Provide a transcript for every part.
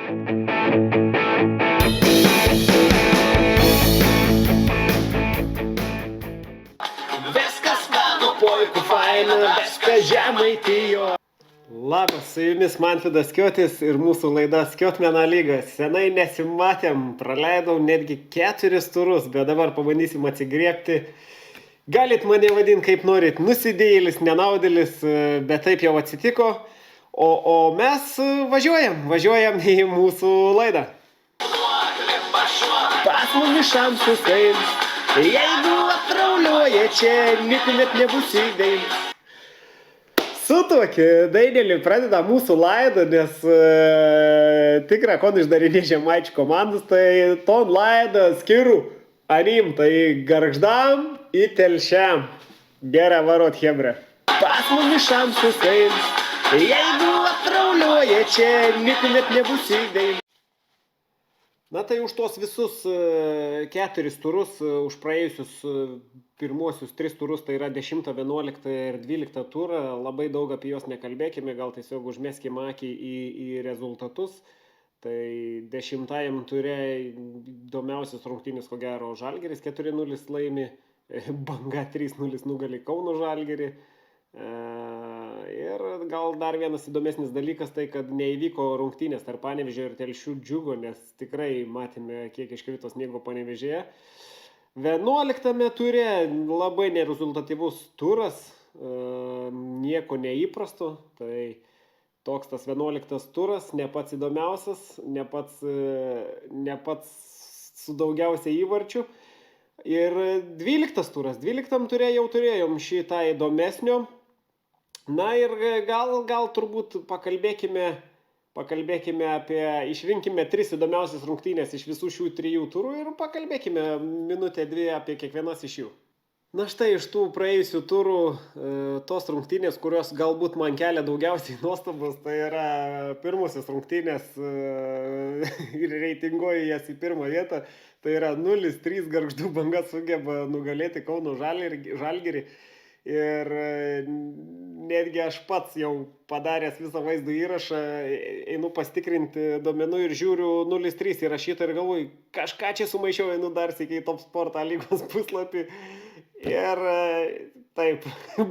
Viskas mano puiku faina, viskas Žemaitijo. Labas, su jumis Manvydas Kiotis ir mūsų laida Skiotmeno lyga. Senai nesimatėm, praleidau netgi 4 turus, bet dabar pabandysim atsigriebti. Galit mane vadinti kaip norit, nusidėjėlis, nenaudėlis, bet taip jau atsitiko. O mes važiuojam į mūsų laidą. Pas mumis šansus eim, jeigu atrauliuoja čia, nieko net nebus įveim. Su tokiu daineliu pradeda mūsų laidą, nes tikra kon išdarinė Žemaičių komandos, tai ton laidą skiriu anim, tai Gargždam į Telšiam. Gerą varot, hebra. Pas mumis šansus eim, jeigu atrauliuoja čia, nieko net nebus įveim. Na tai už tos visus 4 turus, už praėjusius pirmuosius 3 turus, tai yra 10, 11 ir 12 turą, labai daug apie juos nekalbėkime, gal tiesiog užmeskime akį į rezultatus. Tai 10 ture įdomiausias rungtynės, ko gero, Žalgiris 4-0 laimi, Banga 3-0 nugali Kauno Žalgirį. Ir gal dar vienas įdomesnis dalykas, tai kad neįvyko rungtynės tarp Panevėžio ir Telšių Džiugo, nes tikrai matėme, kiek iškrito sniego Panevėžyje. 11 ture labai nerezultatyvus turas, nieko neįprasto, tai toks tas 11 turas, ne pats įdomiausias, ne pats su daugiausia įvarčių. Ir 12 turas, 12 ture jau turėjom šitą įdomesnio. Na ir gal turbūt pakalbėkime apie, išrinkime 3 įdomiausias rungtynės iš visų šių 3 turų ir pakalbėkime minutę 2 apie kiekvienas iš jų. Na štai iš tų praėjusių turų tos rungtynės, kurios galbūt man kelia daugiausiai nuostabos, tai yra pirmosios rungtynės ir reitinguoju jas į pirmą vietą. Tai yra 0-3 Gargždų Banga sugeba nugalėti Kauno Žalgirį. Ir netgi aš pats jau padaręs visą vaizdo įrašą, einu pasitikrinti duomenų ir žiūriu 0-3 įrašytą ir galvoju, kažką čia sumaišiau, einu dar sykį į Top Sportą lygos puslapį. Ir taip,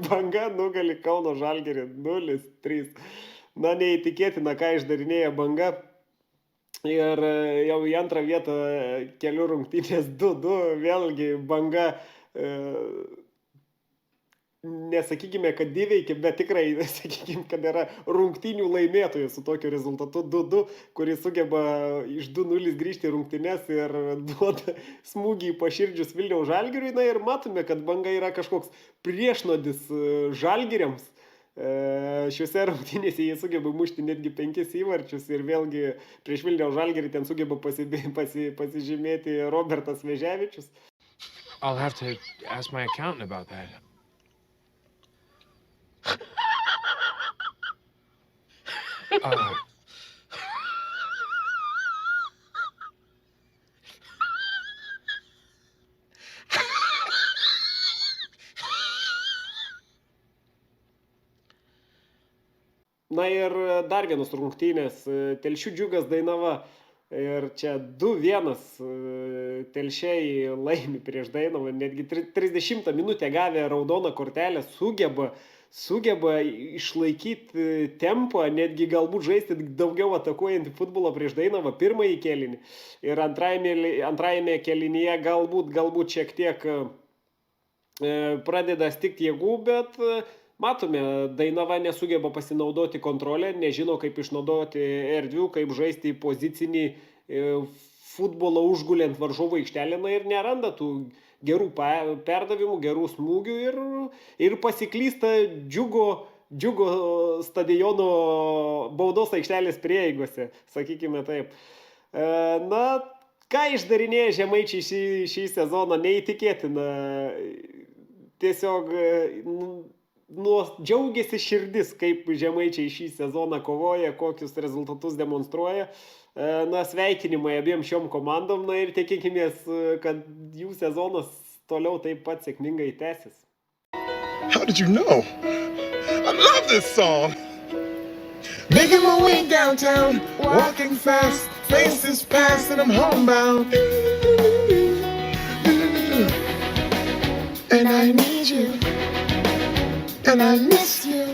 Banga nugali Kauno Žalgirį 0-3. Na, neįtikėtina, ką išdarinėja Banga. Ir jau į antrą vietą kelių rungtynės 2-2, vėlgi Banga, nesakykime, kad įveikė, bet tikrai sakykime, kad yra rungtynių laimėtojas su tokiu rezultatu 2-2, kuris sugeba iš 2-0 grįžti į rungtynes ir duoda smūgį į paširdžius Vilniaus Žalgiriui. Na ir matome, kad Banga yra kažkoks priešnuodis Žalgiriams. Šiuose rungtynėse jie sugeba mušti netgi 5 įvarčius ir vėlgi prieš Vilniaus Žalgirį ten sugeba pasižymėti Robertas Veževičius. I'll have to ask my accountant about that. Na ir dar vienas rungtynės, Telšių Džiugas Dainava. Ir čia 2-1 Telšiai laimi prieš Dainavą, netgi 30 minutę gavę raudoną kortelę sugeba išlaikyti tempą, netgi galbūt žaisti daugiau atakuojantį futbolą prieš Dainavą pirmąjį kėlinį. Ir antrajame kėlinyje galbūt šiek tiek pradeda stigti jėgų, bet matome, Dainava nesugeba pasinaudoti kontrolę, nežino kaip išnaudoti erdvių, kaip žaisti pozicinį futbolą užguliant varžovų aikštelę ir neranda tų gerų perdavimų, gerų smūgių ir pasiklysta Džiugo stadiono baudos aikštelės prieigose, sakykime taip. Na, ką išdarinėja Žemaičiai šį sezoną, neįtikėtina. Tiesiog džiaugiasi širdis, kaip Žemaičiai šį sezoną kovoja, kokius rezultatus demonstruoja. Na, sveikinimai abiem šiom komandom, na ir tikėkimės, kad jų sezonas toliau taip pat sėkmingai tęsis. How did you know? I love this song. Making my way downtown, walking fast, faces past and I'm homebound. And I need you, and I miss you.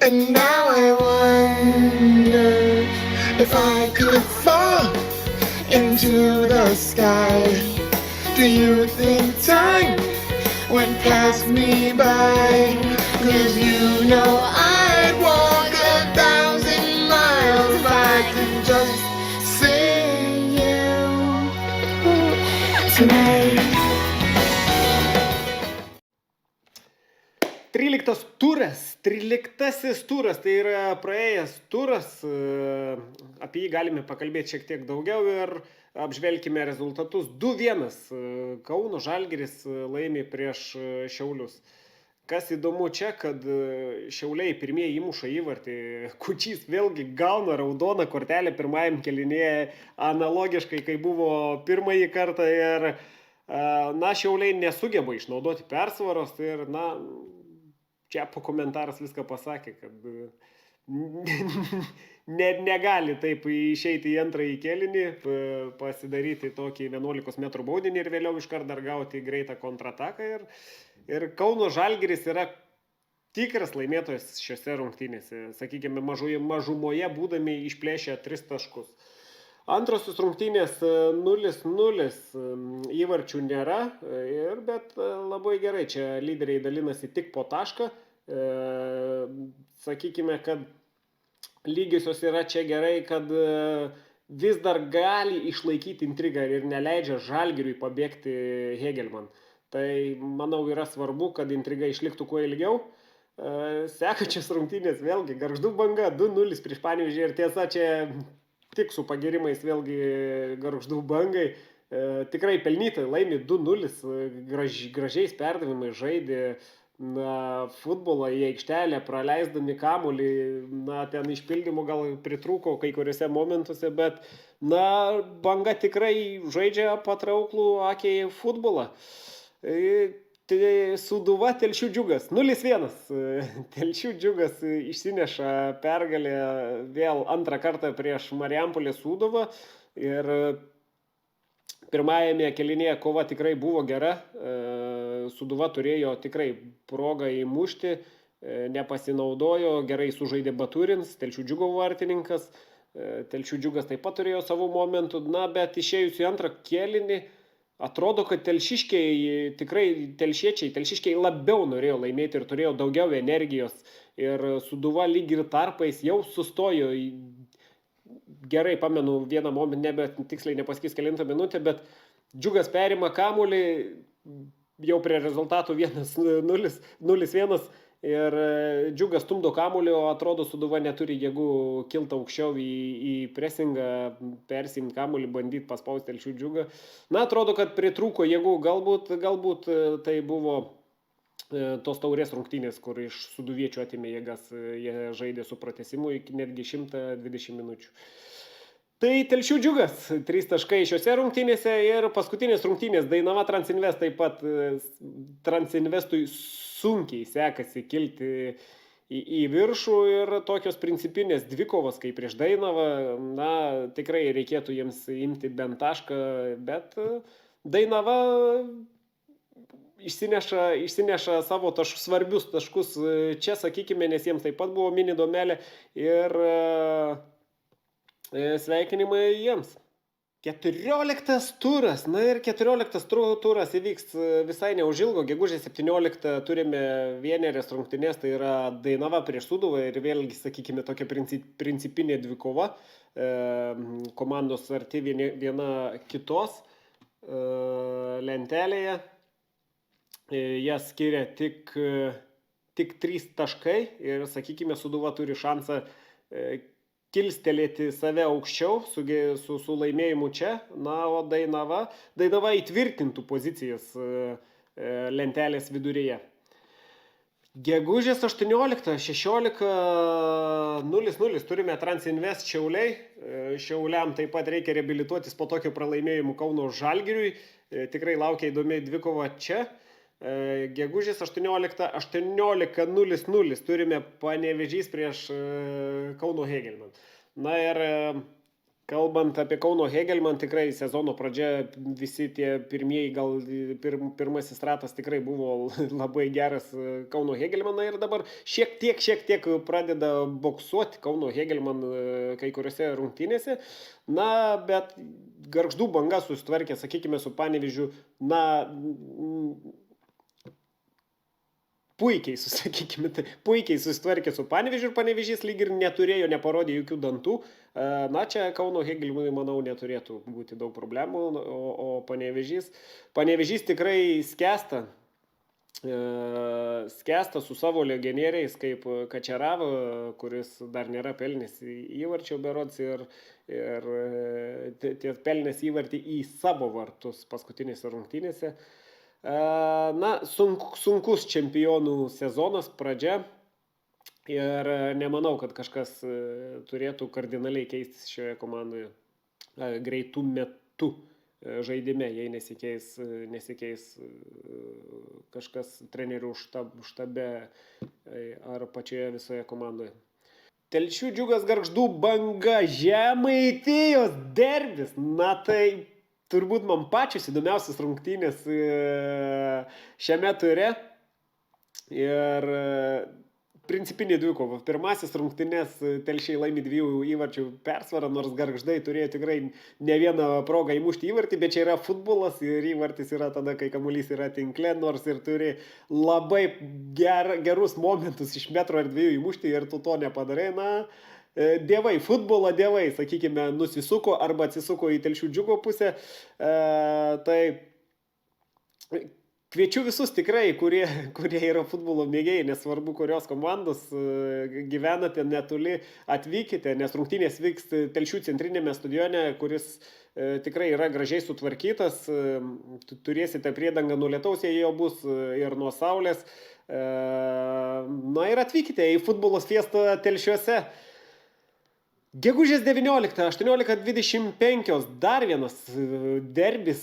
And now I wonder if I could fall into the sky. Do you think time went past me by? 'Cause you know I'd walk 1,000 miles if I could just see you tonight. 13 turas, tai yra praėjęs turas, apie jį galime pakalbėti šiek tiek daugiau ir apžvelkime rezultatus. 2-1 Kauno Žalgiris laimi prieš Šiaulius. Kas įdomu čia, kad Šiauliai pirmieji įmuša įvartį, Kučys vėlgi gauna raudoną kortelę pirmajam kėlinyje, analogiškai, kai buvo pirmąjį kartą ir Šiauliai nesugeba išnaudoti persvaros ir čia po komentaras viską pasakė, kad negali taip išeiti į antrąjį kėlinį, pasidaryti tokį 11 metrų baudinį ir vėliau iškart dar gauti greitą kontrataką. Ir Kauno Žalgiris yra tikras laimėtojas šiose rungtynėse. Sakykime, mažumoje būdami išplėšę 3 taškus. Antrosios rungtynės 0-0, įvarčių nėra, bet labai gerai, čia lyderiai dalinasi tik po tašką. Sakykime, kad lygiosios yra čia gerai, kad vis dar gali išlaikyti intrigą ir neleidžia Žalgiriui pabėgti Hegelman. Tai, manau, yra svarbu, kad intriga išliktų kuo ilgiau. Sekančios rungtynės vėlgi, Gargždų Banga 2-0 prieš Panevėžį ir tiesa, čia tik su pagirimais vėlgi Gargždų Bangai. Tikrai pelnytai laimi 2-0, gražiais perdavimais žaidė futbolą į aikštelę, praleisdami kamuolį, ten išpildymų gal pritrūko kai kuriuose momentuose, bet Banga tikrai žaidžia patrauklų akiai futbolą. Sūduva Telšių Džiugas 0-1. Telšių Džiugas išsineša pergalę vėl antrą kartą prieš Marijampolės Sūduvą ir pirmajame kėlinyje kova tikrai buvo gera. Sūduva turėjo tikrai progą įmušti, nepasinaudojo, gerai sužaidė Baturins, Telšių Džiugo vartininkas. Telšių Džiugas taip pat turėjo savo momentų, bet išėjus į antrą kėlinį atrodo, kad telšiškiai labiau norėjo laimėti ir turėjo daugiau energijos. Ir Sūduva lyg ir tarpais jau sustojo. Gerai pamenu vieną momentą, nebet tiksliai nepasakys kelintą minutę, bet Džiugas perima kamuolį jau prie rezultatų 0-1 ir Džiugas stumdo kamuolį, o atrodo Sūduva neturi jėgų kilti aukščiau į presingą, persiimti kamuolį, bandyti paspausti Telšių Džiugą. Atrodo, kad pritrūko jėgų, galbūt tai buvo tos taurės rungtynės, kur iš sūduviečių atimė jėgas, jie žaidė su pratęsimu iki netgi 120 minučių. Tai Telšių Džiugas, 3 taškai šiose rungtynėse ir paskutinės rungtynės Dainava Transinvest, taip pat Transinvestui sunkiai sekasi kilti į viršų ir tokios principinės dvikovos kaip prieš Dainavą, tikrai reikėtų jiems imti bent tašką, bet Dainava išsineša savo svarbius taškus čia, sakykime, nes jiems taip pat buvo mini domelė ir sveikinimai jiems. 14 turas, ir 14 turas įvyks visai neužilgo, gegužės 17 turime vienerias rungtynės, tai yra Dainava prieš Sūduvą ir vėlgi, sakykime, tokia principinė dvikova, komandos arti viena kitos lentelėje, jas skiria tik 3 taškai ir, sakykime, Sūduva turi šansą kilstelėti save aukščiau su laimėjimu čia, o Dainava įtvirtintų pozicijas lentelės viduryje. Gegužės 18, 16, 0-0 turime Transinvest Šiauliai. Šiauliam taip pat reikia reabilituotis po tokio pralaimėjimų Kauno Žalgiriui. Tikrai laukia įdomi dvikova čia. Gegužės 18:00 turime Panevėžys prieš Kauno Hegelman. Na ir kalbant apie Kauno Hegelman, tikrai sezono pradžia, visi tie pirmieji, gal pirmasis ratas tikrai buvo labai geras Kauno Hegelman, na ir dabar šiek tiek pradeda boksuoti Kauno Hegelman kai kuriuose rungtynėse, na, bet Gargždų Banga susitvarkė, sakykime, su Panevėžiu, na, puikiai susitvarkė su Panevėžiu ir Panevėžys lyg ir neparodė jokių dantų. Na, čia Kauno Hegelmanui, manau, neturėtų būti daug problemų, o Panevėžys tikrai skęsta su savo legionieriais, kaip Kačerav, kuris dar nėra pelnęs įvarčio berods ir pelnęs įvartį į savo vartus paskutinėse rungtynėse. Na, sunkus čempionų sezonas pradžia ir nemanau, kad kažkas turėtų kardinaliai keistis šioje komandoje greitų metų žaidime, jei nesikeis kažkas trenerių štabe ar pačioje visoje komandoje. Telšių Džiugas Gargždų Banga, Žemaitijos derbis, na tai turbūt man pačios įdomiausias rungtynės šiame ture ir principinė dvikova. Pirmasis rungtynės Telšiai laimi 2 įvarčių persvarą, nors Gargždai turėjo tikrai ne vieną progą įmušti įvartį, bet čia yra futbolas ir įvartis yra tada, kai kamuolys yra tinkle, nors ir turi labai gerus momentus iš metro ir 2 įmušti ir tu to nepadarai, na. Dievai, futbolo dievai, sakykime, nusisuko arba atsisuko į Telšių Džiugo pusę. Tai kviečiu visus tikrai, kurie yra futbolo mėgėjai, nesvarbu, kurios komandos gyvenate netoli, atvykite, nes rungtynės vyks Telšių centrinėme stadione, kuris tikrai yra gražiai sutvarkytas. Turėsite priedangą nuo lietaus, jei jo bus, ir nuo saulės. Na ir atvykite į futbolos fiestą Telšiuose. Gegužės 19, 18:25, dar vienas derbis,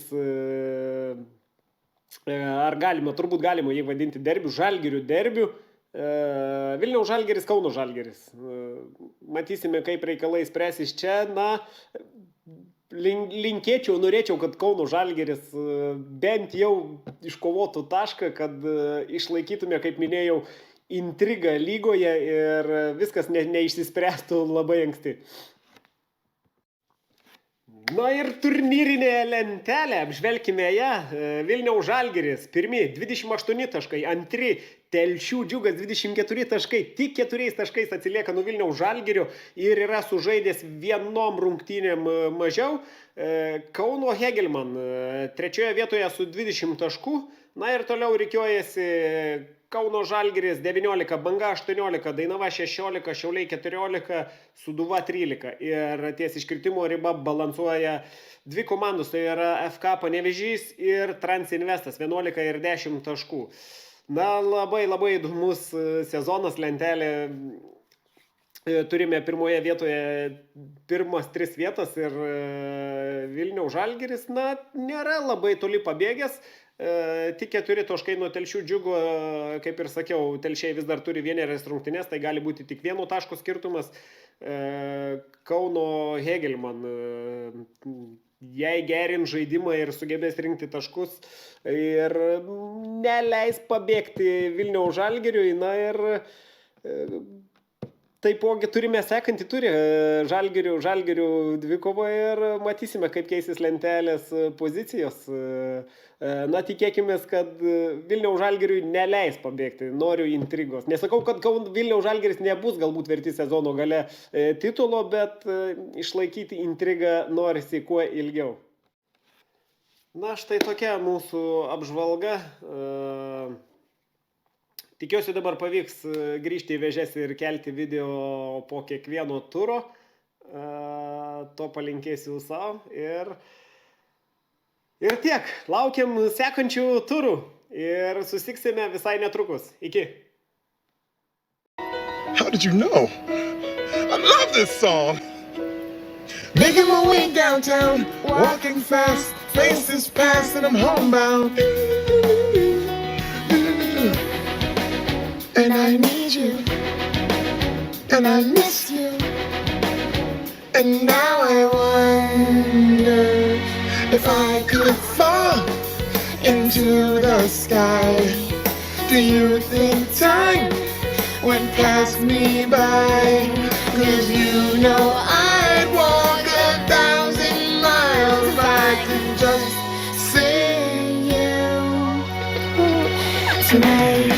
ar turbūt galima jį vadinti derbiu, Žalgirių derbiu, Vilniaus Žalgiris, Kauno Žalgiris. Matysime, kaip reikalai spręsis čia, na, norėčiau, kad Kauno Žalgiris bent jau iškovotų tašką, kad išlaikytume, kaip minėjau, intrigą lygoje ir viskas neišsispręstų labai anksti. Na ir turnyrinė lentelė, apžvelkime ją. Vilniaus Žalgiris, pirmi 28 taškai, antri Telšių Džiugas 24 taškai, tik 4 taškais atsilieka nuo Vilniaus Žalgirio ir yra sužaidęs 1 rungtynėm mažiau. Kauno Hegelman trečioje vietoje su 20 taškų, na ir toliau rikiuojasi Kauno Žalgiris 19, Banga 18, Dainava 16, Šiauliai 14, Sūduva 13. Ir ties iškritimo riba balansuoja 2 komandos, tai yra FK Panevėžys ir Transinvestas 11 ir 10 taškų. Na, labai įdomus sezonas, lentelė. Turime pirmoje vietoje pirmas 3 vietas ir Vilniaus Žalgiris, na, nėra labai toli pabėgęs. Tik 4 taškai nuo Telšių Džiugo, kaip ir sakiau, Telšiai vis dar turi 1 rungtynes, tai gali būti tik 1 taško skirtumas. Kauno Hegelman, jei gerins žaidimą ir sugebės rinkti taškus ir neleis pabėgti Vilniaus Žalgiriui, na ir taipogi turime sekantį turį Žalgirių dvikovą ir matysime, kaip keisis lentelės pozicijos. Na, tikėkime, kad Vilniaus Žalgiriui neleis pabėgti, noriu intrigos. Nesakau, kad Vilniaus Žalgiris nebus galbūt verti sezono gale titulo, bet išlaikyti intrigą norisi kuo ilgiau. Na, štai tokia mūsų apžvalga. Tikiuosi dabar pavyks grįžti į vėžes ir kelti video po kiekvieno turo. To palinkėsiu savo ir tiek. Laukiam sekančių turų ir susitiksime visai netrukus. Iki. How did you know? I love this song. Making my way downtown, walking fast, faces past and I'm homebound. and I need you, and I miss you, and now I wonder if I could fall into the sky. Do you think time went past me by? 'Cause you know I'd walk 1,000 miles if I could just see you tonight.